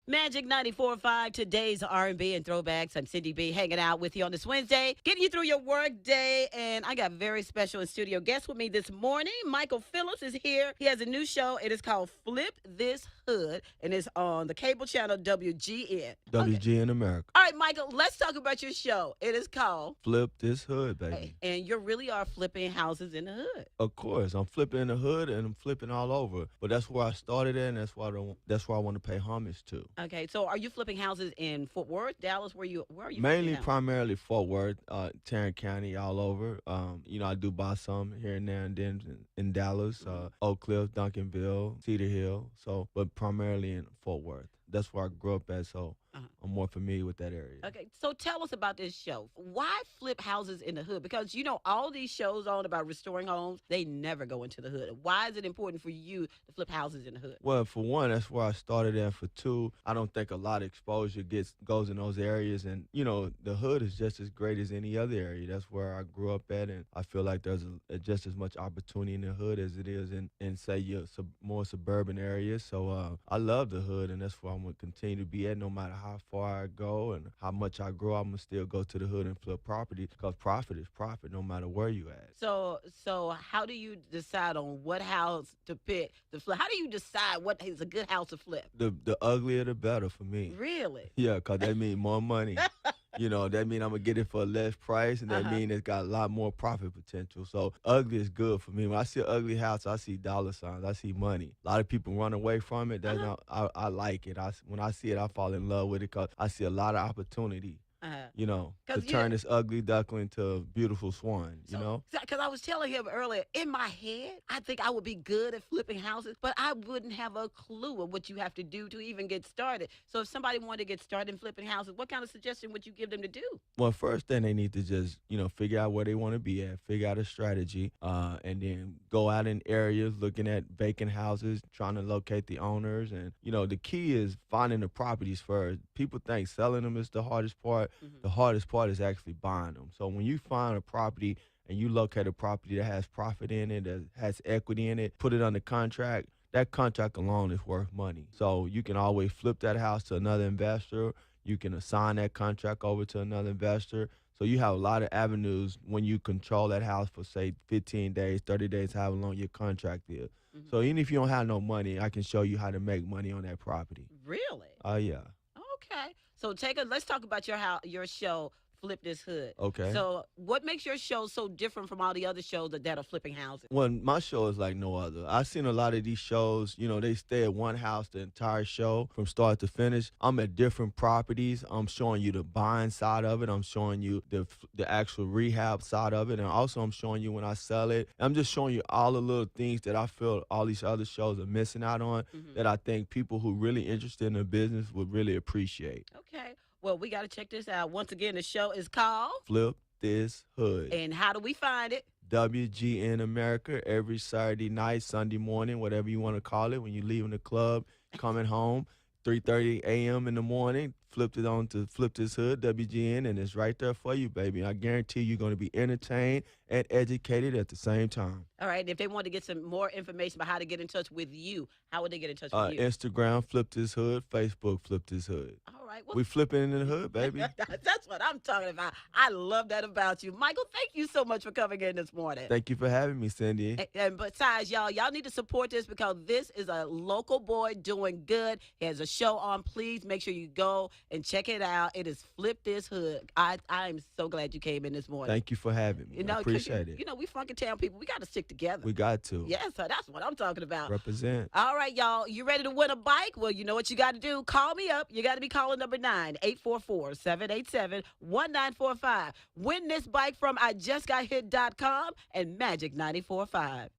Magic 94.5, today's R&B and throwbacks. I'm Cindy B, hanging out with you on this Wednesday, getting you through your work day. And I got very special in studio guest with me this morning. Michael Phillips is here. He has a new show. It is called Flip This Hood, and it's on the cable channel WGN. Okay. WG in America. All right, Michael, let's talk about your show. It is called Flip this hood, baby. and you really are flipping houses in the hood. Of course, I'm flipping in the hood and I'm flipping all over. But that's where I started at, and that's where I want to pay homage to. Okay, so are you flipping houses in Fort Worth, Dallas? Where are you Mainly, flipping houses? primarily Fort Worth, Tarrant County, all over. I do buy some here and there and then in Dallas, Oak Cliff, Duncanville, Cedar Hill. So, but primarily in Fort Worth. That's where I grew up at, so Uh-huh. I'm more familiar with that area. Okay, so tell us about this show. Why flip houses in the hood? Because all these shows on about restoring homes, they never go into the hood. Why is it important for you to flip houses in the hood? Well, for one, that's where I started at. For two, I don't think a lot of exposure goes in those areas, and the hood is just as great as any other area. That's where I grew up at, and I feel like there's just as much opportunity in the hood as it is in say your more suburban areas. So I love the hood, and that's where I'm gonna continue to be at. No matter how far I go and how much I grow, I'm gonna still go to the hood and flip property because profit is profit, no matter where you at. So how do you decide on what house to pick to flip? How do you decide what is a good house to flip? The uglier the better for me. Really? Yeah, cause that means more money. That mean I'm gonna get it for a less price, and that mean it's got a lot more profit potential. So ugly is good for me. When I see an ugly house, I see dollar signs, I see money. A lot of people run away from it. That's not, I like it. When I see it, I fall in love with it because I see a lot of opportunity. To 'Cause, turn this ugly duckling to a beautiful swan. Because I was telling him earlier, in my head, I think I would be good at flipping houses, but I wouldn't have a clue of what you have to do to even get started. So if somebody wanted to get started in flipping houses, what kind of suggestion would you give them to do? Well, first thing they need to just, figure out where they want to be at, figure out a strategy, and then go out in areas looking at vacant houses, trying to locate the owners. And, the key is finding the properties first. People think selling them is the hardest part. The hardest part is actually buying them. So when you find a property and you locate a property that has profit in it, that has equity in it, put it under contract, that contract alone is worth money. So you can always flip that house to another investor. You can assign that contract over to another investor. So you have a lot of avenues when you control that house for, say, 15 days, 30 days, however long your contract is. So even if you don't have no money, I can show you how to make money on that property. Really? Yeah. Okay. So let's talk about your show, Flip This Hood. Okay. So what makes your show so different from all the other shows that are flipping houses? Well, my show is like no other. I've seen a lot of these shows, they stay at one house the entire show from start to finish. I'm at different properties. I'm showing you the buying side of it. I'm showing you the actual rehab side of it. And also I'm showing you when I sell it. I'm just showing you all the little things that I feel all these other shows are missing out on that I think people who really interested in the business would really appreciate. Okay. Well, we got to check this out. Once again, the show is called Flip This Hood. And how do we find it? WGN America every Saturday night, Sunday morning, whatever you want to call it. When you're leaving the club, coming home, 3:30 a.m. in the morning, flipped it on to Flip This Hood, WGN, and it's right there for you, baby. I guarantee you're going to be entertained and educated at the same time. All right. If they want to get some more information about how to get in touch with you, how would they get in touch with you? Instagram, Flip This Hood. Facebook, Flip This Hood. All right. Well, We flipping in the hood, baby. that's what I'm talking about. I love that about you. Michael, thank you so much for coming in this morning. Thank you for having me, Cindy. And besides, y'all need to support this because this is a local boy doing good. He has a show on. Please make sure you go and check it out. It is Flip This Hood. I am so glad you came in this morning. Thank you for having me. I appreciate it. We Funkytown people, we got to stick together. We got to. Yes, sir, that's what I'm talking about. Represent. All right, y'all. You ready to win a bike? Well, you know what you got to do. Call me up. You got to be calling number 9-844-787-1945. Win this bike from IJustGotHit.com and Magic 94.5.